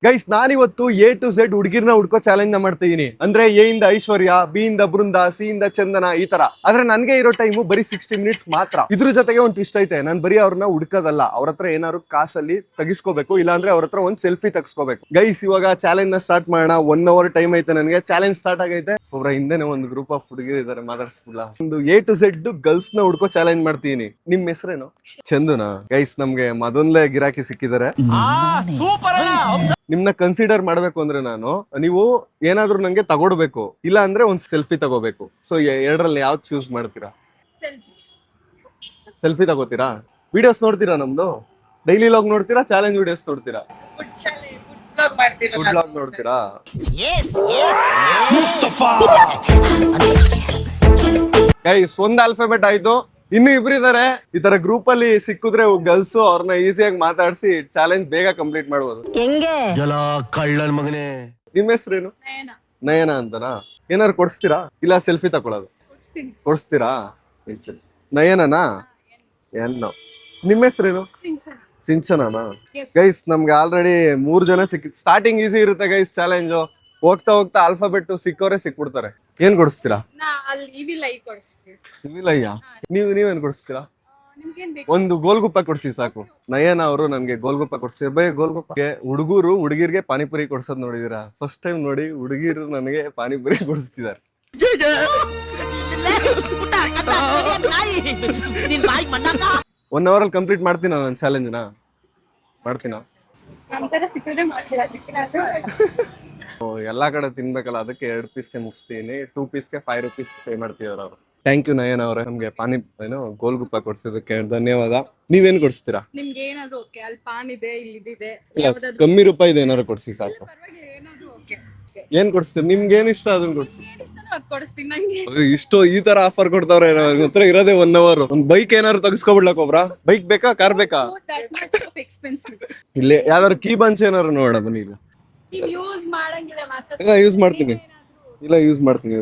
Guys ನಾನಿವತ್ತು A to Z ಹುಡುಗಿರ್ನ ಹುಡ್ಕೋ challenge ನ ಮಾಡ್ತಿದೀನಿ. ಅಂದ್ರೆ ಎ ಇಂದ ಐಶ್ವರ್ಯ, ಬಿ ಇಂದ ಬೃಂದ, ಸಿ ಇಂದ ಚಂದನ, ಈ ತರ. ಆದ್ರೆ ನನ್ಗೆ ಇರೋ ಟೈಮು ಬರೀ 60 ಮಿನಿಟ್ಸ್ ಮಾತ್ರ. ಇದ್ರ ಜೊತೆಗೆ ಒಂದು ಟ್ವಿಸ್ಟ್ ಐತೆ, ನಾನು ಬರೀ ಅವ್ರನ್ನ ಹುಡ್ಕೋದಲ್ಲ, ಅವ್ರ ಹತ್ರ ಏನಾದ್ರು ಕಾಸಲ್ಲಿ ತಗಿಸ್ಕೋಬೇಕು, ಇಲ್ಲಾಂದ್ರೆ ಅವ್ರ ಹತ್ರ ಒಂದ್ ಸೆಲ್ಫಿ ತಗಿಸ್ಕೋಬೇಕು. ಗೈಸ್ ಇವಾಗ ಚಾಲೆಂಜ್ ನ ಸ್ಟಾರ್ಟ್ ಮಾಡೋಣ. 1 hour ಟೈಮ್ ಐತೆ ನನಗೆ. ಚಾಲೆಂಜ್ ಸ್ಟಾರ್ಟ್ ಆಗೈತೆ. ಒಬ್ಬರ ಹಿಂದೆನೆ ಒಂದು ಗ್ರೂಪ್ ಆಫ್ ಹುಡುಗಿರು ಇದಾರೆ, ಮಾತಾಡ್ಸ್ಬಿಡ್ಲ. ಒಂದು ಎ ಟು ಝೆಡ್ ಗರ್ಲ್ಸ್ ನ ಹುಡ್ಕೋ ಚಾಲೆಂಜ್ ಮಾಡ್ತೀನಿ. ನಿಮ್ ಹೆಸರೇನು? ಚಂದುನಾ? ಗೈಸ್ ನಮ್ಗೆ ಮೊದಲೇ ಗಿರಾಕಿ ಸಿಕ್ಕಿದ್ದಾರೆ. ನಿಮ್ನ ಕನ್ಸಿಡರ್ ಮಾಡ್ಬೇಕು ಅಂದ್ರೆ ನೀವು ಏನಾದ್ರೂ ನಂಗೆ ತಗೊಡ್ಬೇಕು, ಇಲ್ಲ ಅಂದ್ರೆ ಒಂದ್ ಸೆಲ್ಫಿ ತಗೋಬೇಕು. ಸೊ ಎರಡರಲ್ಲಿ ಯಾವ್ದು ಚೂಸ್ ಮಾಡ್ತೀರಾ? ಸೆಲ್ಫಿ ತಗೋತೀರಾ? ವಿಡಿಯೋಸ್ ನೋಡ್ತೀರಾ ನಮ್ದು? ಡೈಲಿ ಲಾಗ್ ನೋಡ್ತೀರಾ? ಚಾಲೆಂಜ್ ವಿಡಿಯೋಸ್ ನೋಡ್ತೀರಾ? ಫುಡ್ ಬ್ಲಾಗ್ ನೋಡ್ತೀರಾ? ಗೈಸ್ ಒಂದ್ ಆಲ್ಫಾಬೆಟ್ ಆಯ್ತು, ಇನ್ನು ಇಬ್ರಿದ್ದಾರೆ. ಈ ತರ ಗ್ರೂಪ್ ಅಲ್ಲಿ ಸಿಕ್ಕಿದ್ರೆ ಗರ್ಲ್ಸ್ ಅವ್ರನ್ನ ಈಸಿಯಾಗಿ ಮಾತಾಡಿಸಿ ಚಾಲೆಂಜ್ ಬೇಗ ಕಂಪ್ಲೀಟ್ ಮಾಡ್ಬೋದು. ಕಳ್ಳನ್ ಮಗನೇ. ನಿಮ್ಮ ಹೆಸರೇನು? ನಯನ ಅಂತನಾ? ಏನಾರು ಕೊಡ್ಸ್ತೀರಾ ಇಲ್ಲ ಸೆಲ್ಫಿ ತಗೊಳ್ಳೋದು? ಕೊಡ್ಸ್ತೀರಾ? ನಯನನಾ? ಎನ್ನೋ. ನಿಮ್ಮ ಹೆಸರೇನು? ಸಿಂಚನನಾ? ಗೈಸ್ ನಮ್ಗೆ ಆಲ್ರೆಡಿ 3 ಜನ ಸಿಕ್ಕಿತ್ತು. ಸ್ಟಾರ್ಟಿಂಗ್ ಈಸಿ ಇರುತ್ತೆ ಗೈಸ್ ಚಾಲೆಂಜ್. ಹೋಗ್ತಾ ಹೋಗ್ತಾ ಆಲ್ಫಾಬೆಟ್ ಸಿಕ್ಕವ್ರೆ ಸಿಕ್ಬಿಡ್ತಾರೆ. ಏನ್ ಕೊಡಿಸ್ತೀರಾ? ನೀವೇನ್ ಕೊಡಿಸ್ತೀರಾ? ಒಂದು ಗೋಲ್ಗುಪ್ಪ ಕೊಡ್ಸಿ ಸಾಕು. ನಯನ ಅವರು ನನ್ಗೆ ಗೋಲ್ಗುಪ್ಪ ಕೊಡ್ಸಿ. ಬೈ ಗೋಲ್ಗುಪ್ಪಗೆ ಹುಡುಗರು ಹುಡುಗಿರ್ಗೆ ಪಾನಿಪುರಿ ಕೊಡ್ಸೋದ್ ನೋಡಿದೀರಾ? ಫಸ್ಟ್ ಟೈಮ್ ನೋಡಿ ಹುಡುಗಿರು ನನಗೆ ಪಾನಿಪುರಿ ಕೊಡಿಸ್ತಿದ್ದಾರೆ. 1 hour ಅಲ್ಲಿ ಕಂಪ್ಲೀಟ್ ಮಾಡ್ತೀನ ನನ್ನ ಚಾಲೆಂಜ್ ನ? ಮಾಡ್ತೀನ? ಎಲ್ಲಾ ಕಡೆ ತಿನ್ಬೇಕಲ್ಲ, ಅದಕ್ಕೆ 2 ಪೀಸ್ಗೆ ಮುಗಿಸ್ತೀನಿ. 2 ಪೀಸ್ಗೆ 5 rupees ಪೇ ಮಾಡ್ತಿದಾರೆ ಅವರು. ಥ್ಯಾಂಕ್ ಯು ನಯನ್ ಅವ್ರೆ, ನಮ್ಗೆ ಗೋಲ್ಗುಪ್ಪ ಕೊಡ್ಸಿದಕ್ಕೆ ಧನ್ಯವಾದ. ನೀವೇನ್ ಕೊಡ್ಸ್ತೀರಾ? ಕಮ್ಮಿ ರೂಪಾಯಿದು ಏನಾದ್ರು ಕೊಡ್ಸಿ ಸಾಕು. ಏನ್ ಕೊಡ್ಸ್ತೀರಿ? ನಿಮ್ಗೆ ಏನ್ ಇಷ್ಟ ಅದನ್ನ ಕೊಡ್ಸಿ. ಇಷ್ಟು ಈ ತರ ಆಫರ್ ಕೊಡ್ತಾವ್ರೆ. ನನ್ನ ಹತ್ರ ಇರೋದೇ 1 hour. ಒಂದ್ ಬೈಕ್ ಏನಾದ್ರು ತಗಸ್ಕೊಬಿಡ್ಲಕ್ ಒಬ್ರ? ಬೈಕ್ ಬೇಕಾ ಕಾರ್ ಬೇಕಾ? ಇಲ್ಲೇ ಯಾವ್ದಾದ್ರು ಕೀ ಬಂಚ್ ಏನಾದ್ರು ನೋಡೋಣ ಬನ್ನಿ. ಯೂಸ್ ಮಾಡ್ತೀನಿ. ಇಲ್ಲ ಯೂಸ್ ಮಾಡ್ತೀನಿ.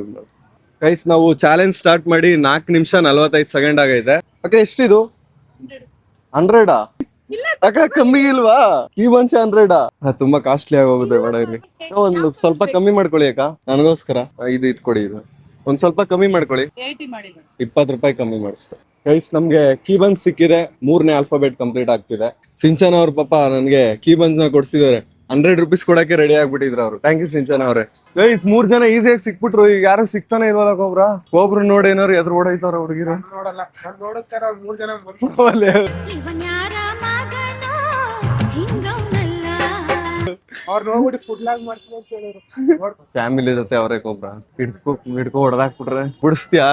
ಗೈಸ್ ನಾವು ಚಾಲೆಂಜ್ ಸ್ಟಾರ್ಟ್ ಮಾಡಿ 4 ನಿಮಿಷ 45 ಸೆಕೆಂಡ್ ಆಗೈತೆ. ಅಕ್ಕ ಎಷ್ಟಿದು? 100? ಅಕ್ಕ ಕಮ್ಮಿ ಇಲ್ವಾ? Key bunch 100? ತುಂಬಾ ಕಾಸ್ಟ್ಲಿ ಆಗೋಗುತ್ತೆ ಬೇಡ. ಇಲ್ಲಿ ಒಂದು ಸ್ವಲ್ಪ ಕಮ್ಮಿ ಮಾಡ್ಕೊಳ್ಳಿ ಅಕ್ಕ, ನನಗೋಸ್ಕರ. ಇದು ಕೊಡಿ. ಇದು ಒಂದ್ ಸ್ವಲ್ಪ ಕಮ್ಮಿ ಮಾಡ್ಕೊಳ್ಳಿ. 20 ರೂಪಾಯಿ ಕಮ್ಮಿ ಮಾಡಿಸ್ತಾರೆ. ಗೈಸ್ ನಮ್ಗೆ ಕೀ ಬಂಚ್ ಸಿಕ್ಕಿದೆ. 3ನೇ ಆಲ್ಫಾಬೆಟ್ ಕಂಪ್ಲೀಟ್ ಆಗ್ತಿದೆ. ಸಿಂಚನ ಅವ್ರ ಪಾಪ ನನ್ಗೆ ಕೀ ಬಂಚ್ ನ ಕೊಡ್ಸಿದಾರೆ. 100 rupees ಕೊಡಕ್ಕೆ ರೆಡಿ ಆಗ್ಬಿಟ್ಟಿದ್ರು ಅವ್ರು. ಥ್ಯಾಂಕ್ ಯು ಸಿಂಚನ ಅವ್ರೆ. ಗೈಸ್ 3 ಜನ ಈಸಿಯಾಗಿ ಸಿಕ್ಬಿಟ್ರು. ಈಗ ಯಾರು ಸಿಗ್ತಾನೆ ಇಲ್ವಲ್ಲ ಒಬ್ರು ನೋಡಿ ಏನಾರು ಎದುರು ಓಡೈತಾರ ಹುಡುಗಿರು. ಫ್ಯಾಮಿಲಿ ಜೊತೆ ಅವರೇ ಕೊಬ್ರ ಹಿಡ್ಕೊ ಹೊಡೆದಾಕ್ಬಿಟ್ರೆ ಬಿಡಿಸ್ತೀಯಾ?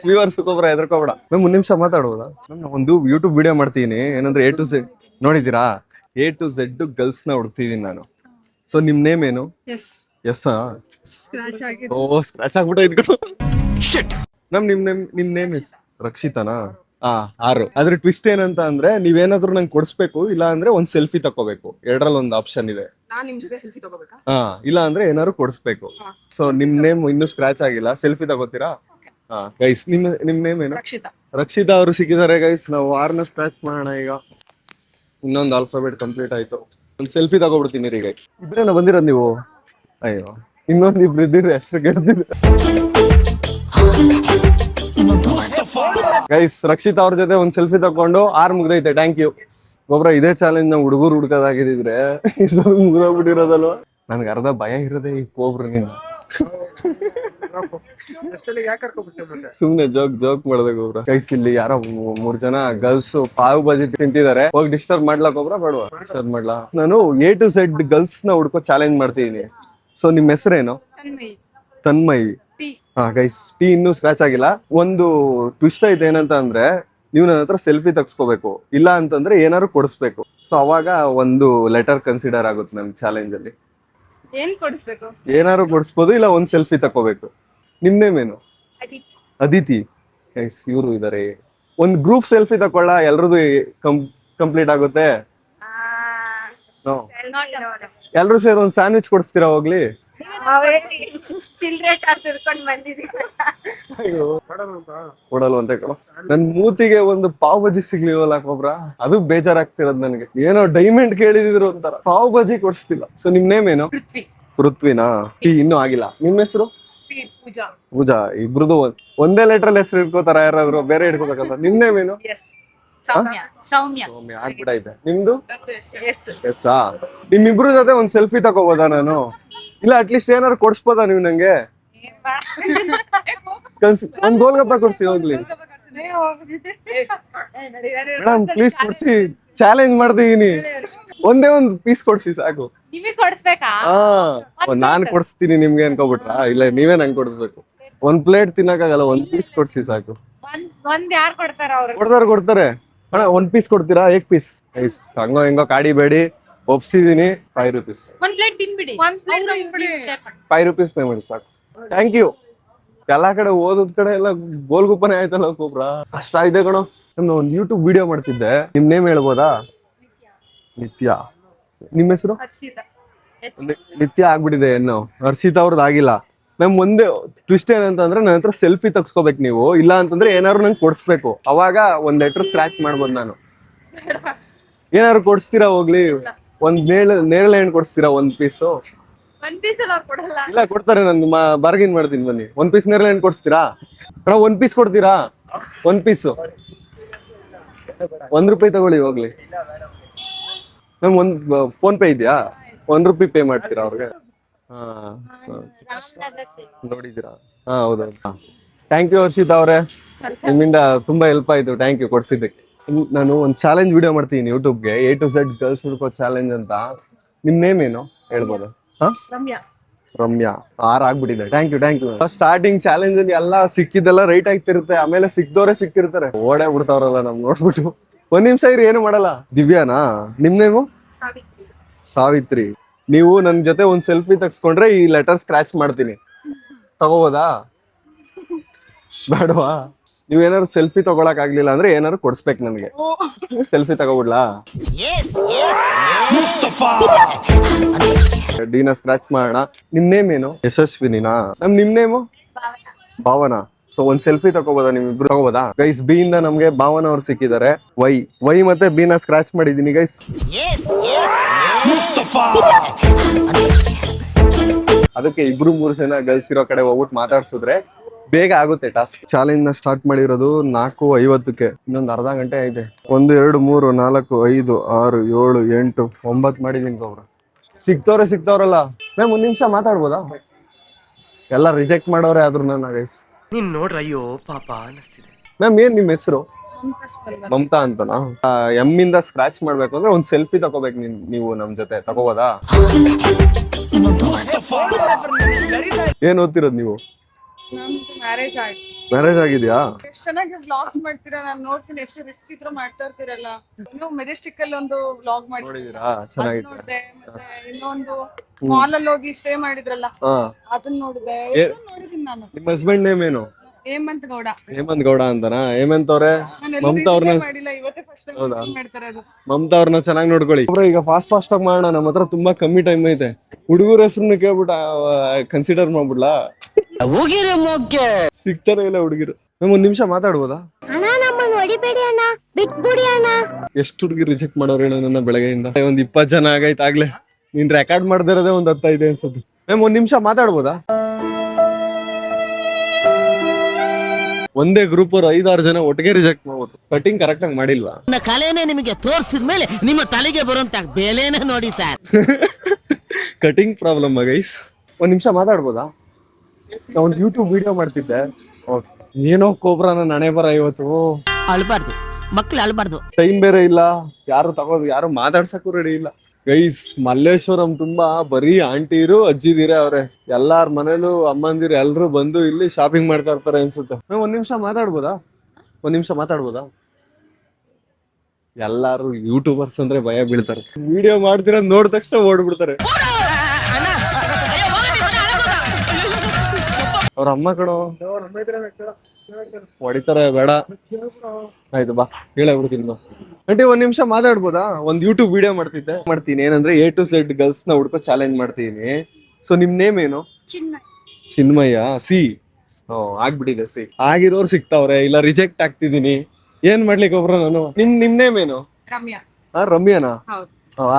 ವಿವರ್ಸ್ ಕೊಬ್ರ ಎದ್ರಕೋಬೇಡ. ಮ್ಯಾಮ್ 1 ನಿಮಿಷ ಮಾತಾಡ್ಬೋದಾ? ಒಂದು ಯೂಟ್ಯೂಬ್ ವಿಡಿಯೋ ಮಾಡ್ತೀನಿ. ಏನಂದ್ರೆ ಎ ಟು ಝೆಡ್ ನೋಡಿದೀರಾ? ಎ ಟು ಝೆಡ್ ಗರ್ಲ್ಸ್ ನ ಹುಡುಕ್ತಿದೀನಿ ನಾನು. ಸೊ ನಿಮ್ ನೇಮ್ ಏನು? ಎಸ್. ಓ ಸ್ಕ್ರಾಚ್ ಆಗ್ಬಿಟ್ಟು ನಮ್ ನಿಮ್ ನೇಮ್ ರಕ್ಷಿತಾನಾ? 6. ಅದ್ರ ಟ್ವಿಸ್ಟ್ ಏನಂತ ಅಂದ್ರೆ ನೀವೇನಾದ್ರೂ ನಂಗೆ ಕೊಡ್ಸ್ಬೇಕು, ಇಲ್ಲ ಅಂದ್ರೆ ಒಂದ್ ಸೆಲ್ಫಿ ತಕೋಬೇಕು. ಎರಡರಲ್ಲಿ ಒಂದು ಆಪ್ಷನ್ ಇದೆ. ಇಲ್ಲ ಅಂದ್ರೆ ಏನಾದ್ರು ಕೊಡ್ಸ್ಬೇಕು. ಸೊ ನಿಮ್ ನೇಮ್ ಇನ್ನೂ ಸ್ಕ್ರಾಚ್ ಆಗಿಲ್ಲ. ಸೆಲ್ಫಿ ತಗೋತೀರಾ? ಗೈಸ್ ನಿಮ್ ನೇಮ್ ಏನು? ರಕ್ಷಿತಾ ಅವರು ಸಿಕ್ಕಿದ್ದಾರೆ. ಗೈಸ್ ನಾವು 6ನ ಸ್ಕ್ರಾಚ್ ಮಾಡೋಣ. ಈಗ ಇನ್ನೊಂದು ಆಲ್ಫಾಬೆಟ್ ಕಂಪ್ಲೀಟ್ ಆಯ್ತು. ಒಂದ್ ಸೆಲ್ಫಿ ತಗೋಬಿಡ್ತೀನಿ ರೀ. ಗೈಸ್ ಇಬ್ರೇನ ಬಂದಿರೋದು ನೀವು? ಅಯ್ಯೋ ಇನ್ನೊಂದು ಇಬ್ರು ಇದ್ದೀರಿ, ಹೆಸರು ಗೆಡ್ದಿರಿ. ಗೈಸ್ ರಕ್ಷಿತಾ ಅವ್ರ ಜೊತೆ ಒಂದ್ ಸೆಲ್ಫಿ ತಕೊಂಡು 6 ಮುಗ್ದೈತೆ. Thank you. ಒಬ್ರ ಇದೇ ಚಾಲೆಂಜ್ ನಾವು ಹುಡುಗರು ಹುಡ್ಕೋದಾಗಿದ್ರೆ ಇಷ್ಟೊಂದು ಮುಗ್ದೋಗ್ಬಿಟ್ಟಿರೋದಲ್ವ? ನನ್ಗೆ ಅರ್ಧ ಭಯ ಇರೋದೇ ಈ ಕೋಬ್ರನಿಂದ. ಸುಮ್ನೆ ಜೋಕ್ ಮಾಡ್ದೆ ಒಬ್ರ. ಗೈಸ್ ಇಲ್ಲಿ ಯಾರೋ 3 ಜನ ಗರ್ಲ್ಸ್ ಪಾವ್ ಬಾಜಿ ತಿಂತಿದ್ದಾರೆ. ಹೋಗಿ ಡಿಸ್ಟರ್ಬ್ ಮಾಡ್ಲಾಕ್ ಒಬ್ರ ಬೇಡವಾ? ಡಿಸ್ಟರ್ಬ್ ಮಾಡ್ಲಾ? ನಾನು ಎ ಟು ಝೆಡ್ ಗರ್ಲ್ಸ್ ನ ಹುಡ್ಕೋ ಚಾಲೆಂಜ್ ಮಾಡ್ತಿದೀನಿ. ಸೊ ನಿಮ್ ಹೆಸರೇನು? ತನ್ಮಯಿ. ಗೈಸ್ ಟಿ ಇನ್ನೂ ಸ್ಕ್ರಾಚ್ ಆಗಿಲ್ಲ. ಒಂದು ಟ್ವಿಸ್ಟ್ ಐತೆ. ಏನಂತ ಅಂದ್ರೆ ನೀವು ನನ್ನ ಹತ್ರ ಸೆಲ್ಫಿ ತಗ್ಸ್ಕೋಬೇಕು, ಇಲ್ಲ ಅಂತಂದ್ರೆ ಏನಾದ್ರು ಕೊಡಿಸ್ಬೇಕು. ಸೊ ಅವಾಗ ಒಂದು ಲೆಟರ್ ಕನ್ಸಿಡರ್ ಆಗುತ್ತೆ ನಮ್ ಚಾಲೆಂಜ್ ಅಲ್ಲಿ. ಏನಾದ್ರು ಕೊಡಿಸ್ಬೋದು, ಇಲ್ಲ ಒಂದ್ ಸೆಲ್ಫಿ ತಕೋಬೇಕು. ನಿಮ್ ನೇಮ್ ಏನು? ಅದಿತಿ. ಗೈಸ್ ಇವ್ರು ಇದಾರೆ. ಒಂದ್ ಗ್ರೂಪ್ ಸೆಲ್ಫಿ ತಕೊಳ್ಳ, ಎಲ್ರದು ಕಂಪ್ಲೀಟ್ ಆಗುತ್ತೆ. ಎಲ್ರು ಸೇರಿ ಒಂದ್ ಸ್ಯಾಂಡ್ವಿಚ್ ಕೊಡಿಸ್ತೀರಾ ಹೋಗ್ಲಿ? ಚಿಲ್ಡ್ರೆ ಕಾರ್ ತಿರ್ಕೊಂಡ್ ಬಂದಿದೀವಿ. ಕೊಡಲ್ವ ಅಂತ ಕಣೋ. ನನ್ ಮೂತಿಗೆ ಒಂದು ಪಾವ್ ಬಜಿ ಸಿಗ್ಲಿವಲ್ಲ ಕೊಬ್ರ, ಅದು ಬೇಜಾರಾಗ್ತಿರೋದ್ ನನಗೆ. ಏನೋ ಡೈಮಂಡ್ ಕೇಳಿದಿದ್ರು ಅಂತಾರ, ಪಾವ್ ಬಜಿ ಕೊಡ್ಸ್ತಿಲ್ಲ. ಸೊ ನಿಮ್ ನೇಮ್ ಏನು? ಪೃಥ್ವಿನಾ? ಇನ್ನೂ ಆಗಿಲ್ಲ. ನಿಮ್ ಹೆಸರು? ಪೂಜಾ. ಇಬ್ರದು ಒಂದೇ ಲೆಟರ್ ಅಲ್ಲಿ ಹೆಸರು ಇಟ್ಕೋತಾರ, ಯಾರಾದ್ರು ಬೇರೆ ಇಟ್ಕೋಬೇಕಂತ. ನಿಮ್ ನೇಮ್ ಏನು? ಸೌಮ್ಯ. ಆಗ್ಬಿಟ್ಟೈತೆ. ನಿಮ್ದು? ಎಸ್ಸಾ? ನಿಮ್ಮಿಬ್ರು ಜೊತೆ ಒಂದ್ ಸೆಲ್ಫಿ ತಗೋಬೋದಾ ನಾನು? ಇಲ್ಲ ಅಟ್ಲೀಸ್ಟ್ ಏನಾರು ಕೊಡ್ಸ್ಬೋದಾ ನೀವು ನಂಗೆ? ಒಂದ್ ಗೋಲ್ಗಪ್ಪ ಕೊಡ್ಸಿ ಹೋಗ್ಲಿ ಮೇಡಮ್, ಪ್ಲೀಸ್ ಕೊಡ್ಸಿ. ಚಾಲೆಂಜ್ ಮಾಡ್ತಿದೀನಿ, ಒಂದೇ ಒಂದ್ ಪೀಸ್ ಕೊಡ್ಸಿ ಸಾಕು. ನಾನ್ ಕೊಡ್ಸ್ತೀನಿ ನಿಮ್ಗೆ ಅನ್ಕೋಬಿಟ್ರಾ? ಇಲ್ಲ ನೀವೇ ನಂಗೆ ಕೊಡಿಸ್ಬೇಕು. ಒಂದ್ ಪ್ಲೇಟ್ ತಿನ್ನಕ್ಕಾಗಲ್ಲ, ಒಂದ್ ಪೀಸ್ ಕೊಡ್ಸಿ ಸಾಕು. ಕೊಡ್ತಾರೆ ಅಣ್ಣ. ಒಂದ್ ಪೀಸ್ ಕೊಡ್ತೀರಾ? ಏಕ್ ಪೀಸ್. ಹಂಗೋ ಹೆಂಗೋ ಕಾಡಿಬೇಡಿ, ಒಪ್ಸಿದೀನಿ. 5 rupees. 5 rupees ಪೇ ಮಾಡಿ ಸಾಕು. Thank you. ಎಲ್ಲಾ ಕಡೆ ಓದೋದ್ ಕಡೆ ಎಲ್ಲ ಗೋಲ್ಗುಪ್ಪನೆ ಆಯ್ತಲ್ಲ ಕೊಬ್ರ, ಕಷ್ಟ ಇದೆ ಕಣೋ. ನಾನು ಒಂದ್ ಯೂಟ್ಯೂಬ್ ವಿಡಿಯೋ ಮಾಡ್ತಿದ್ದೆ, ನಿಮ್ ನೇಮ್ ಹೇಳ್ಬೋದಾ? ನಿತ್ಯ. ನಿಮ್ ಹೆಸರು? ನಿತ್ಯ ಆಗ್ಬಿಟ್ಟಿದೆ ಏನು? ಹರ್ಷಿತಾ ಅವ್ರದ್ದು ಆಗಿಲ್ಲ ಮ್ಯಾಮ್. ಒಂದೇ ಟ್ವಿಸ್ಟ್ ಏನಂತಂದ್ರೆ, ನನ್ನ ಹತ್ರ ಸೆಲ್ಫಿ ತಗ್ಸ್ಕೋಬೇಕು ನೀವು, ಇಲ್ಲ ಅಂತಂದ್ರೆ ಏನಾದ್ರು ನಂಗೆ ಕೊಡ್ಸ್ಬೇಕು. ಅವಾಗ ಒಂದ್ ಲೆಟರ್ ಸ್ಕ್ರಾಚ್ ಮಾಡ್ಬೋದು ನಾನು. ಏನಾದ್ರು ಕೊಡ್ಸ್ತೀರಾ ಹೋಗ್ಲಿ? ಒಂದ್ ನೇರಳೆ ಹಣ್ಣು ಕೊಡ್ಸ್ತೀರಾ ಒಂದ್ ಪೀಸು? ಇಲ್ಲ ಕೊಡ್ತಾರೆ, ನಾನು ಬಾರ್ಗಿನ್ ಮಾಡ್ತೀನಿ ಬನ್ನಿ. ಒಂದ್ ಪೀಸ್ ನೇರಳೆ ಹಣ್ಣು ಕೊಡ್ಸ್ತೀರಾ? ಒಂದ್ ಪೀಸ್ ಕೊಡ್ತೀರಾ? ಒಂದ್ ಪೀಸು ₹1 ತಗೊಳ್ಳಿ ಹೋಗ್ಲಿ. ಮ್ಯಾಮ್ ಒಂದ್ ಫೋನ್ ಪೇ ಇದೆಯಾ? ₹1 ಪೇ ಮಾಡ್ತೀರಾ ಅವ್ರಿಗೆ? ನೋಡಿದೀರಾ? ಹೌದೌದು. ಥ್ಯಾಂಕ್ ಯು ಹರ್ಷಿತಾ ಅವ್ರೆ, ನಿಮ್ಮಿಂದ ತುಂಬಾ ಹೆಲ್ಪ್ ಆಯ್ತು. ಥ್ಯಾಂಕ್ ಯು ಕೊಡ್ಸಿದ್ದಕ್ಕೆ. ನಾನು ಒಂದು ಚಾಲೆಂಜ್ ವಿಡಿಯೋ ಮಾಡ್ತೀನಿ ಯೂಟ್ಯೂಬ್ಗೆ, A to Z ಗರ್ಲ್ಸ್ ಹುಡ್ಕೋ ಚಾಲೆಂಜ್ ಅಂತ. ನಿಮ್ ನೇಮ್ ಏನು ಹೇಳ್ಬೋದು? ರಮ್ಯಾ. 6 ಆಗ್ಬಿಟ್ಟಿದೆ. Thank you. ಸ್ಟಾರ್ಟಿಂಗ್ ಚಾಲೆಂಜ್ ಅಲ್ಲಿ ಎಲ್ಲ ಸಿಕ್ಕಿದ್ದೆಲ್ಲ ರೈಟ್ ಆಗ್ತಿರುತ್ತೆ, ಆಮೇಲೆ ಸಿಕ್ದವ್ರೆ ಸಿಕ್ತಿರ್ತಾರೆ. ಓಡೇ ಬಿಡ್ತಾವ್ರಲ್ಲ ನಮ್ ನೋಡ್ಬಿಟ್ಟು. ಒಂದ್ ನಿಮಿಷ ಇರಿ, ಏನು ಮಾಡಲ್ಲ. ದಿವ್ಯಾನಾ? ನಿಮ್ ನೇಮು? ಸಾವಿತ್ರಿ. ನೀವು ನನ್ ಜೊತೆ ಒಂದ್ ಸೆಲ್ಫಿ ತಗ್ಸ್ಕೊಂಡ್ರೆ ಈ ಲೆಟರ್ ಸ್ಕ್ರಾಚ್ ಮಾಡ್ತೀನಿ, ತಗೋಬೋದಾ? ಬೇಡವಾ? ನೀವೇನಾದ್ರು ಸೆಲ್ಫಿ ತಗೊಳಕ್ ಆಗ್ಲಿಲ್ಲ ಅಂದ್ರೆ ಏನಾದ್ರು ಕೊಡ್ಸ್ಬೇಕು ನನಗೆ. ಸೆಲ್ಫಿ ತಗೋಬಿಡ್ಲಾ? ಡಿನ ಸ್ಕ್ರಾಚ್ ಮಾಡೋಣ. ನಿಮ್ ನೇಮ್ ಏನು? ಯಶಸ್ವಿನಿನಾ? ನಿಮ್ ನೇಮು? ಭಾವನಾ. ಸೊ ಒಂದ್ ಸೆಲ್ಫಿ ತಗೋಬೋದಾ? ನಿಮ್ಮಿಬ್ರು ತಗೋಬೋದಾ? ಗೈಸ್, ಬಿ ಇಂದ ನಮ್ಗೆ ಭಾವನಾ ಅವ್ರು ಸಿಕ್ಕಿದ್ದಾರೆ. ವೈ ಮತ್ತೆ ಬಿ ನ ಸ್ಕ್ರಾಚ್ ಮಾಡಿದೀನಿ ಗೈಸ್. ಅದಕ್ಕೆ 2-3 ಜನ ಗರ್ಲ್ಸ್ ಇರೋ ಕಡೆ ಹೋಗ್ಬಿಟ್ಟು ಮಾತಾಡ್ಸಿದ್ರೆ ಬೇಗ ಆಗುತ್ತೆ ಟಾಸ್ಕ್. ಚಾಲೆಂಜ್ ನ ಸ್ಟಾರ್ಟ್ ಮಾಡಿರೋದು 4:50ಕ್ಕೆ. ಇನ್ನೊಂದು ಅರ್ಧ ಗಂಟೆ ಐತೆ. 1 2 3 4 5 6 7 8 9 ಮಾಡಿದೀನಿ ಅವ್ರು. ಸಿಕ್ತವ್ರಲ್ಲ ಮ್ಯಾಮ್. 1 ನಿಮಿಷ ಮಾತಾಡ್ಬೋದಾ? ಎಲ್ಲ ರಿಜೆಕ್ಟ್ ಮಾಡೋರೆ ಆದ್ರೂ ನನ್ನ ಗೈಸ್. ನೀನ್ ನೋಡ್ರ, ಅಯ್ಯೋ ಪಾಪ ಅನಿಸ್ತಿದೆ. ಮ್ಯಾಮ್ ಏನ್ ನಿಮ್ ಹೆಸರು? ಮಮತಾ ಅಂತನಾ? ಎಮ್ ಇಂದ ಸ್ಕ್ರಾಚ್ ಮಾಡ್ಬೇಕು ಅಂದ್ರೆ ಒಂದ್ ಸೆಲ್ಫಿ ತಗೋಬೇಕು ನೀವು ನಮ್ ಜೊತೆ, ತಗೋಬೋದಾ? ಏನ್ ಓದ್ತಿರೋದ್ ನೀವು? ಮ್ಯಾರೇಜ್ ಆಗಿದ್ಯಾ? ಎಷ್ಟು ಚೆನ್ನಾಗಿ ವ್ಲಾಗ್ ಮಾಡ್ತೀರಾ, ನಾನು ನೋಡ್ತೀನಿ. ಎಷ್ಟು ರಿಸ್ಕ್ ಇದ್ರು ಮಾಡ್ತಾ ಇರ್ತೀರಲ್ಲ. ಇನ್ನು ಮೆಜೆಸ್ಟಿಕ್ ಅಲ್ಲಿ ಒಂದು ವ್ಲಾಗ್ ನೋಡಿದೀರಾ? ಚೆನ್ನಾಗಿದೆ. ನೋಡಿದೆ. ಮತ್ತೆ ಇನ್ನೊಂದು ಮಾಲ್ ಅಲ್ಲಿ ಹೋಗಿ ಸ್ಟೇ ಮಾಡಿದ್ರಲ್ಲ, ಅದನ್ನ ನೋಡಿದೆ. ನೋಡಿದೀನಿ ನಾನು. ನಿಮ್ ಹಸ್ಬೆಂಡ್ ನೇಮ್ ಏನು? ಹೇಮಂತ್ ಗೌಡ. ಹೇಮಂತ್ ಗೌಡ ಅಂತನಾ? ಹೇಮಂತ್ ಅವ್ರೆ, ಮಮತಾ ಅವ್ರನ್ನ ಮಾಡಿಲ್ಲ, ಇವತ್ತೇ ಫಸ್ಟ್ ಟೈಮ್ ಮಾಡ್ತಾರೆ. ಅದು ಮಮತಾ ಅವ್ರನ್ನ ಚೆನ್ನಾಗಿ ನೋಡ್ಕೊಳ್ಳಿ. ಈಗ ಫಾಸ್ಟ್ ಆಗಿ ಮಾಡೋಣ, ನಮ್ಮ ಹತ್ರ ತುಂಬಾ ಕಮ್ಮಿ ಟೈಮ್ ಐತೆ. ಹುಡುಗರ ಹೆಸರನ್ನ ಕೇಳ್ಬಿಟ್ಟು ಕನ್ಸಿಡರ್ ಮಾಡ್ಬಿಡ್ಲಾ? ಸಿಗ್ತಾನೆ ಇಲ್ಲ ಹುಡುಗಿರು. ಮ್ಯಾಮ್ 1 ನಿಮಿಷ ಮಾತಾಡ್ಬೋದಾ? ಎಷ್ಟು ಹುಡುಗಿ ರಿಜೆಕ್ಟ್ ಮಾಡೋರು ಹೇಳೋ ನನ್ನ ಬೆಳಗ್ಗೆಯಿಂದ? ಒಂದ್ 20 ಜನ ಆಗೈತೆ ಆಗ್ಲೇ. ನೀನ್ ರೆಕಾರ್ಡ್ ಮಾಡ್ದಿರೋದೇ ಒಂದ್ 10 ಇದೆ ಅನ್ಸುತ್ತೆ. ಮ್ಯಾಮ್ 1 ನಿಮಿಷ ಮಾತಾಡ್ಬೋದಾ? ಒಂದೇ ಗ್ರೂಪ್ ಅವ್ರು 5-6 ಜನ ಒಟ್ಟಿಗೆ ರಿಜೆಕ್ಟ್ ಮಾಡ್ಬೋದು. ಕಟಿಂಗ್ ಕರೆಕ್ಟ್ ಆಗಿ ಮಾಡಿಲ್ವಾ? ಕಲೆನೇ ನಿಮಗೆ ತೋರಿಸಿದ ಮೇಲೆ ನಿಮ್ಮ ತಲೆಗೆ ಬರುವಂತ ಬೆಲೆನೇ ನೋಡಿ ಸರ್. Cutting problem guys. 1 ನಿಮಿಷ ಮಾತಾಡ್ಬೋದಾ? ನಾ ಒಂದು ಯೂಟ್ಯೂಬ್ ವಿಡಿಯೋ ಮಾಡ್ತಿದ್ದೆ. ಏನೋ ಕೋಬ್ರ ನನ್ನ ಹಣೆ ಬರ ಇವತ್ತು. ಅಳ್ಬಾರ್ದು ಮಕ್ಳು, ಅಳ್ಬಾರ್ದು. ಟೈಮ್ ಬೇರೆ ಇಲ್ಲ, ಯಾರು ಮಾತಾಡ್ಸಕ್ಕೂ ರೆಡಿ ಇಲ್ಲ ಗೈಸ್. ಮಲ್ಲೇಶ್ವರಂ ತುಂಬಾ ಬರೀ ಆಂಟಿರು ಅಜ್ಜಿದಿರೇ ಅವ್ರೆ. ಎಲ್ಲಾರ ಮನೇಲೂ ಅಮ್ಮಂದಿರು ಎಲ್ರು ಬಂದು ಇಲ್ಲಿ ಶಾಪಿಂಗ್ ಮಾಡ್ತಾ ಇರ್ತಾರೆ ಅನ್ಸುತ್ತೆ. 1 ನಿಮಿಷ ಮಾತಾಡ್ಬೋದಾ? 1 ನಿಮಿಷ ಮಾತಾಡ್ಬೋದಾ? ಎಲ್ಲಾರು ಯೂಟ್ಯೂಬರ್ಸ್ ಅಂದ್ರೆ ಭಯ ಬೀಳ್ತಾರೆ. ವಿಡಿಯೋ ಮಾಡ್ತಿರೋ ನೋಡಿದ ತಕ್ಷಣ ಓಡ್ಬಿಡ್ತಾರೆ. ಅವ್ರ ಅಮ್ಮ ಕಣೋ ಹೊಡಿತಾರೆ, ಬೇಡ. ಆಯ್ತು ಬಾ, ಹೇಳಬಿಡ್ತೀನಿ ಬಾ. ಆಂಟಿ 1 ನಿಮಿಷ ಮಾತಾಡ್ಬೋದಾ? ಒಂದ್ ಯೂಟ್ಯೂಬ್ ವಿಡಿಯೋ ಮಾಡ್ತೀನಿ. ಏನಂದ್ರೆ A to Z ಗರ್ಲ್ಸ್ ನ ಹುಡ್ಕೋ ಚಾಲೆಂಜ್ ಮಾಡ್ತೀನಿ. ಸೊ ನಿಮ್ ನೇಮ್ ಏನು? ಚಿನ್ಮಯ್ಯ. ಸಿ. ಆಗ್ಬಿಟ್ಟಿದೆ ಸಿ. ಆಗಿರೋರು ಸಿಗ್ತಾವ್ರೆ, ಇಲ್ಲ ರಿಜೆಕ್ಟ್ ಆಗ್ತಿದೀನಿ, ಏನ್ ಮಾಡ್ಲಿಕ್ಕೆ ಒಬ್ರು ನಾನು. ನಿಮ್ ನೇಮ್ ಏನು? ರಮ್ಯಾ. ರಮ್ಯಾನಾ? ಹೌದು.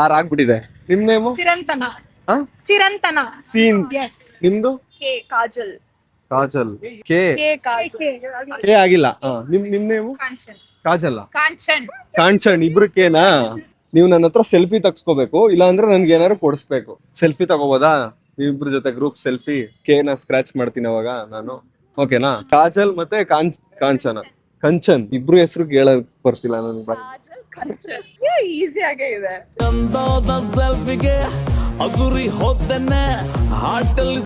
ಆರ್ ಆಗ್ಬಿಟ್ಟಿದೆ. ನಿಮ್ ನೇಮು? ಚಿರಂತನ. ಹಾ? ಚಿರಂತನ. ಸೀನ್. ಎಸ್. ನಿಮ್ದು? ಕಾಜಲ್. ಕಾಜಲ್. ಕೆ ಕಾಜಲ್. ಕೆ ಆಗಿಲ್ಲ. ನಿಮ್ ನೇಮು? ಕಾಂಚನ್. ಕಾಜಲ್ಲ. ಕಾಂಚನ್. ಕಾಂಚನ್. ಇಬ್ರು ಕೇನಾ? ನೀವು ನನ್ನ ಹತ್ರ ಸೆಲ್ಫಿ ತಗ್ಸ್ಕೋಬೇಕು, ಇಲ್ಲ ಅಂದ್ರೆ ನನ್ಗೆ ಏನಾದ್ರು ಕೊಡಿಸ್ಬೇಕು. ಸೆಲ್ಫಿ ತಗೋಬೋದಾ? ಇಬ್ರ ಜೊತೆ ಗ್ರೂಪ್ ಸೆಲ್ಫಿ. ಕೇನ ಸ್ಕ್ರಾಚ್ ಮಾಡ್ತೀನಿ ಅವಾಗ ನಾನು. ಓಕೆನಾ? ಕಾಜಲ್ ಮತ್ತೆ ಕಾಂಚನ. ಕಂಚನ್. ಇಬ್ರು ಹೆಸರು ಕೇಳಕ್ ಬರ್ತಿಲ್ಲ ನನ್ಗೆ. ಕಾಜಲ್ ಕಾಂಚನ್. ಈಸಿ ಆಗೇ ಇದೆ.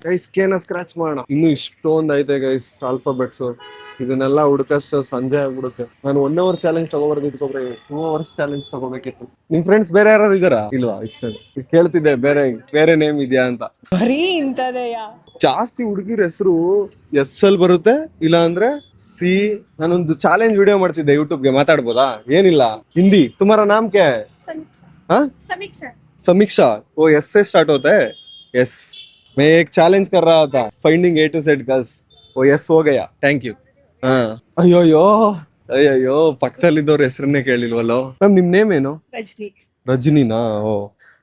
ಗೈಸ್ ಕೇನ ಸ್ಕ್ರಾಚ್ ಮಾಡೋಣ. ಇನ್ನು ಇಷ್ಟೊಂದ್ ಐತೆ ಗೈಸ್ ಆಲ್ಫಾಬೆಟ್ಸ್. ಇದನ್ನೆಲ್ಲ ಹುಡುಕಷ್ಟು ಸಂಜೆ ಆಗ್ಬಿಡುತ್ತೆ. ನಾನು 1 hour ಚಾಲೆಂಜ್ ತಗೋಬಾರ್ದಿತ್ತು, 2 hours ಚಾಲೆಂಜ್ ತಗೋಬೇಕಿತ್ತು. ನಿಮ್ ಫ್ರೆಂಡ್ಸ್ ಬೇರೆ ಯಾರು ಇದಾರಾ? ಇಲ್ವಾ? ಇಷ್ಟ ಕೇಳ್ತಿದ್ದೆ ಬೇರೆ ನೇಮ್ ಇದೆಯಾ ಅಂತ. ಬರೀ ಇಂತದೆಯಾ? ಜಾಸ್ತಿ ಹುಡುಗಿರ ಹೆಸರು ಎಸ್ ಅಲ್ಲಿ ಬರುತ್ತೆ, ಇಲ್ಲ ಅಂದ್ರೆ ಸಿ. ನಾನೊಂದು ಚಾಲೆಂಜ್ ವಿಡಿಯೋ ಮಾಡ್ತಿದ್ದೆ ಯೂಟ್ಯೂಬ್ಗೆ, ಮಾತಾಡ್ಬೋದಾ? ಏನಿಲ್ಲ, ಹಿಂದಿ. ತುಮಾರ ನಾಮ್ ಕ್ಯಾ ಹೈ? हाँ? समीक्षा. वो एस से स्टार्ट होता है. यस. मैं एक चैलेंज कर रहा था, finding A to Z girls. वो यस हो गया. Thank you. हाँ. ಅಯ್ಯಯ್ಯೋ ಪಕ್ಕದಲ್ಲಿದ್ದವ್ರ ಹೆಸರನ್ನೇ ಕೇಳಿಲ್ವಲ್ಲೋ. ಮ್ಯಾಮ್ ನಿಮ್ ನೇಮ್ ಏನು? ರಜನಿ. ರಜನಿನಾ? ಓ,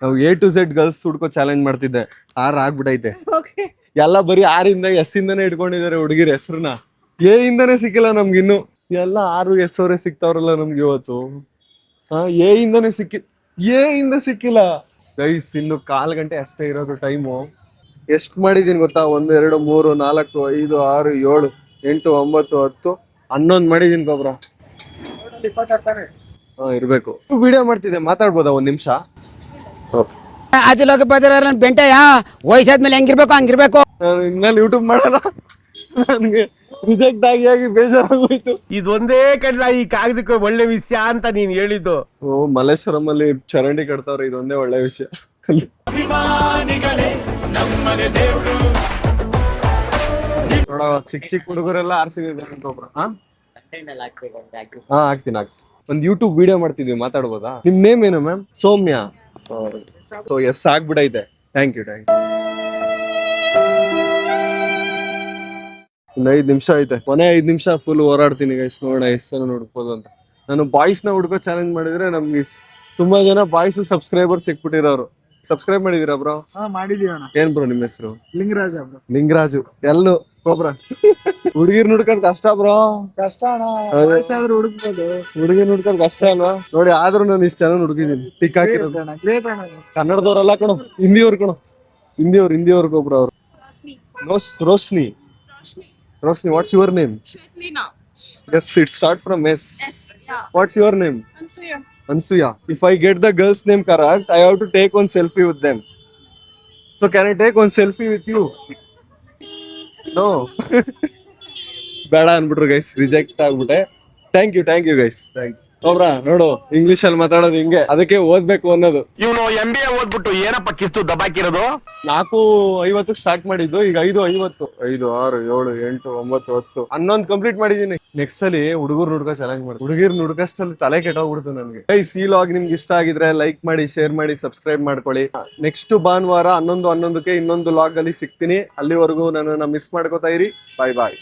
ನಾವು A to Z ಗರ್ಲ್ಸ್ ಹುಡ್ಕೋ ಚಾಲೆಂಜ್ ಮಾಡ್ತಿದ್ದೆ. 6 ಆಗ್ಬಿಟ್ಟೈತೆ. ಎಲ್ಲ ಬರೀ 6 S ಇಂದಾನೆ ಇಟ್ಕೊಂಡಿದ್ದಾರೆ ಹುಡುಗಿರ ಹೆಸರನ್ನ. A ಇಂದಾನೆ ಸಿಕ್ಕಿಲ್ಲ ನಮ್ಗಿನ್ನು. ಎಲ್ಲ 6 S ಅವರೇ ಸಿಕ್ತಾವ್ರಲ್ಲ ನಮ್ಗೆ ಇವತ್ತು. A ಇಂದಾನೆ ಸಿಕ್ಕಿಲ್ಲ ಗೈಸ್. ಇನ್ನು 1/4 ಗಂಟೆ ಅಷ್ಟೇ ಇರೋದು ಟೈಮು. ಎಷ್ಟು ಮಾಡಿದೀನಿ ಗೊತ್ತಾ? 1 2 3 4 5 6 7 8 9 10 11 ಮಾಡಿದೀನಿ ಗೊಬ್ರ. ಇರ್ಬೇಕು. ವಿಡಿಯೋ ಮಾಡ್ತಿದ್ದೆ, ಮಾತಾಡ್ಬೋದಾ 1 ನಿಮಿಷ? ಅದಿಲೋಕ ಪದರ ಬೆಂಟಯ್ಯ ವಯಸ್ಸಾದ್ಮೇಲೆ ಹೆಂಗಿರ್ಬೇಕು ಹಂಗಿರ್ಬೇಕು. ಇನ್ಮೇಲೆ ಯೂಟ್ಯೂಬ್ ಮಾಡಲ್ಲ. ನನ್ಗೆ ರಿಜೆಕ್ಟ್ ಆಗಿ ಬೇಜಾರಾಗೋಯ್ತು. ಇದೊಂದೇ ಕಡ್ಲ ಈ ಕಾಗದಕ್ಕೆ ಒಳ್ಳೆ ವಿಷಯ ಅಂತ ನೀನ್ ಹೇಳಿದ್ದು. ಓ, ಮಲ್ಲೇಶ್ವರಂ ಅಲ್ಲಿ ಚರಂಡಿ ಕಟ್ತಾವ್ರೆ, ಇದೊಂದೇ ಒಳ್ಳೆ ವಿಷಯ. ನೋಡ, ಚಿಕ್ಕ ಹುಡುಗರೆಲ್ಲ ಒಬ್ರ. ಹಾಕ್ತೀನಿ. ಒಂದ್ ಯೂಟ್ಯೂಬ್ ವಿಡಿಯೋ ಮಾಡ್ತಿದ್ವಿ, ಮಾತಾಡ್ಬೋದಾ? ನಿಮ್ ನೇಮ್ ಏನು ಮ್ಯಾಮ್? ಸೌಮ್ಯ. ಸೊ ಎಸ್ ಆಗ್ಬಿಡೈತೆ. Thank you. ಇನ್ನು 5 ನಿಮಿಷ ಐತೆ. ಕೊನೆ 5 ನಿಮಿಷ ಫುಲ್ ಹೋರಾಡ್ತೀನಿ ಗೈಸ್, ನೋಡೋಣ ಎಷ್ಟು ಜನ ಹುಡ್ಕೋದು ಅಂತ. ನಾನು ಬಾಯ್ಸ್ ನ ಹುಡ್ಕೋ ಚಾಲೆಂಜ್ ಮಾಡಿದ್ರೆ ನಮ್ಗೆ ತುಂಬಾ ಜನ ಬಾಯ್ಸ್ ಸಬ್ಸ್ಕ್ರೈಬರ್ ಸಿಕ್ಬಿಟ್ಟಿರೋರು. ಸಬ್ಸ್ಕ್ರೈಬ್ ಮಾಡಿದೀರಾ ಬ್ರೋ? ಮಾಡಿದೀವಿ ಅಣ್ಣ. ಏನ್ ಬ್ರೋ ನಿಮ್ ಹೆಸರು? ಲಿಂಗರಾಜು. ಎಲ್ಲೂ ಕೋಬ್ರ. ಹುಡುಗಿರ್ ನುಡ್ಕೋದ್ ಕಷ್ಟ ಬ್ರೋ. ಕಷ್ಟ ಅಣ್ಣ, ವಯಸ್ಸಾದ್ರೂ ಹುಡುಕ್ಬೋದು. ಹುಡುಗಿರ್ ನುಡ್ಕೋದ್ ಕಷ್ಟ ಅಲ್ವಾ? ನೋಡಿ, ಆದ್ರೂ ನಾನು ಇಷ್ಟ ಜನ ಹುಡುಕಿದೀನಿ. ಟಿಕ್ ಹಾಕಿರೋದು. ಕನ್ನಡದವ್ರಲ್ಲ ಕಣೋ, ಹಿಂದಿಯವ್ರು ಕಣೋ. ಹಿಂದಿಯವ್ರು ಕೋಬ್ರ ಅವ್ರು. Roshni. What's your name? Svetlina. Yes, it starts from S. Yes. Yeah. What's your name? Ansuya. If I get the girl's name correct, I have to take one selfie with them. So can I take one selfie with you? No. ಬೇಡ ಅನ್ಬಿಟ್ರು guys, reject ಆಗ್ಬಿಟ್ಟೆ. Thank you guys. ಒಬ್ರ ನೋಡು, English ಅಲ್ಲಿ ಮಾತಾಡೋದು ಹಿಂಗೆ, ಅದಕ್ಕೆ ಓದ್ಬೇಕು ಅನ್ನೋದು. ಇವನು MBA ಓದ್ಬಿಟ್ಟು ಏನಪ್ಪ ಕಿಸ್ತು ದಬಾಕಿರೋದು. 4:50 ಸ್ಟಾರ್ಟ್ ಮಾಡಿದ್ದು, ಈಗ 5:50. 5 6 7 8 9 10 11 ಕಂಪ್ಲೀಟ್ ಮಾಡಿದೀನಿ. ನೆಕ್ಸ್ಟ್ ಅಲ್ಲಿ ಹುಡುಗರು ನುಡ್ಕೋ ಚಾಲೆಂಜ್ ಮಾಡಿ. ಹುಡುಗಿರ್ ನುಡ್ಕಷ್ಟಲ್ಲಿ ತಲೆ ಕೆಟ್ಟೋಗ್ಬಿಡ್ತು ನನ್ಗೆ. ಗೈಸ್, ಈ ಲಾಗ್ ನಿಮ್ಗೆ ಇಷ್ಟ ಆಗಿದ್ರೆ ಲೈಕ್ ಮಾಡಿ, ಶೇರ್ ಮಾಡಿ, ಸಬ್ಸ್ಕ್ರೈಬ್ ಮಾಡ್ಕೊಳ್ಳಿ. ನೆಕ್ಸ್ಟ್ ಭಾನುವಾರ 11:11ಕ್ಕೆ ಇನ್ನೊಂದು ಲಾಗ್ ಅಲ್ಲಿ ಸಿಗ್ತೀನಿ. ಅಲ್ಲಿವರೆಗೂ ನನ್ನನ್ನ ಮಿಸ್ ಮಾಡ್ಕೋತಾ ಇರಿ. ಬಾಯ್.